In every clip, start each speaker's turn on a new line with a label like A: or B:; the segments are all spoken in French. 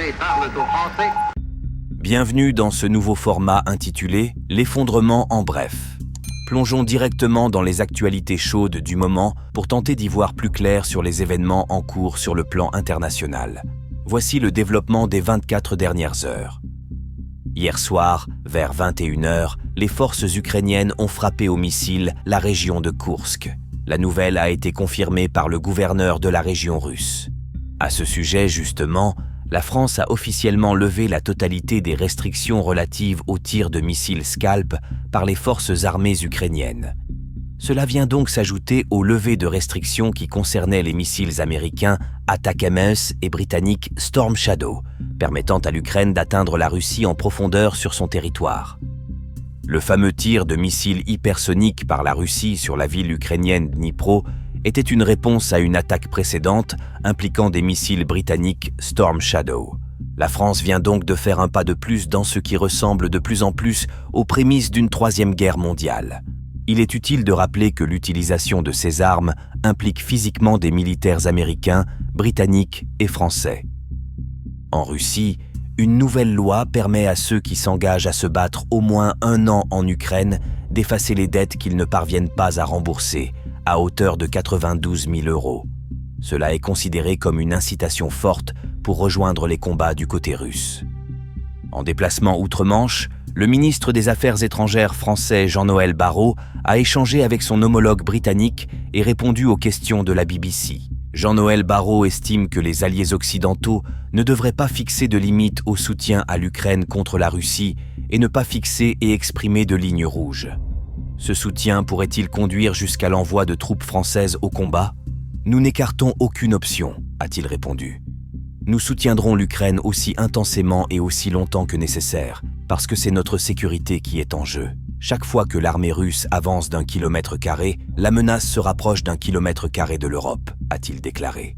A: Français parlent aux Français.
B: Bienvenue dans ce nouveau format intitulé « L'effondrement en bref ». Plongeons directement dans les actualités chaudes du moment pour tenter d'y voir plus clair sur les événements en cours sur le plan international. Voici le développement des 24 dernières heures. Hier soir, vers 21h, les forces ukrainiennes ont frappé au missile la région de Koursk. La nouvelle a été confirmée par le gouverneur de la région russe. À ce sujet, justement, la France a officiellement levé la totalité des restrictions relatives au tir de missiles Scalp par les forces armées ukrainiennes. Cela vient donc s'ajouter aux levées de restrictions qui concernaient les missiles américains ATACMS et britanniques Storm Shadow, permettant à l'Ukraine d'atteindre la Russie en profondeur sur son territoire. Le fameux tir de missiles hypersoniques par la Russie sur la ville ukrainienne Dnipro était une réponse à une attaque précédente impliquant des missiles britanniques Storm Shadow. La France vient donc de faire un pas de plus dans ce qui ressemble de plus en plus aux prémices d'une troisième guerre mondiale. Il est utile de rappeler que l'utilisation de ces armes implique physiquement des militaires américains, britanniques et français. En Russie, une nouvelle loi permet à ceux qui s'engagent à se battre au moins 1 an en Ukraine d'effacer les dettes qu'ils ne parviennent pas à rembourser, à hauteur de 92 000 €. Cela est considéré comme une incitation forte pour rejoindre les combats du côté russe. En déplacement outre-Manche, le ministre des Affaires étrangères français Jean-Noël Barrot a échangé avec son homologue britannique et répondu aux questions de la BBC. Jean-Noël Barrot estime que les alliés occidentaux ne devraient pas fixer de limites au soutien à l'Ukraine contre la Russie et ne pas fixer et exprimer de lignes rouges. Ce soutien pourrait-il conduire jusqu'à l'envoi de troupes françaises au combat ? Nous n'écartons aucune option, a-t-il répondu. Nous soutiendrons l'Ukraine aussi intensément et aussi longtemps que nécessaire, parce que c'est notre sécurité qui est en jeu. Chaque fois que l'armée russe avance d'1 km², la menace se rapproche d'1 km² de l'Europe, a-t-il déclaré.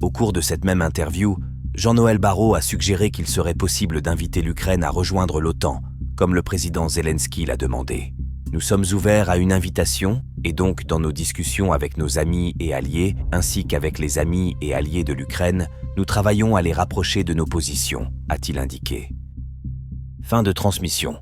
B: Au cours de cette même interview, Jean-Noël Barrot a suggéré qu'il serait possible d'inviter l'Ukraine à rejoindre l'OTAN, comme le président Zelensky l'a demandé. Nous sommes ouverts à une invitation, et donc dans nos discussions avec nos amis et alliés, ainsi qu'avec les amis et alliés de l'Ukraine, nous travaillons à les rapprocher de nos positions, a-t-il indiqué. Fin de transmission.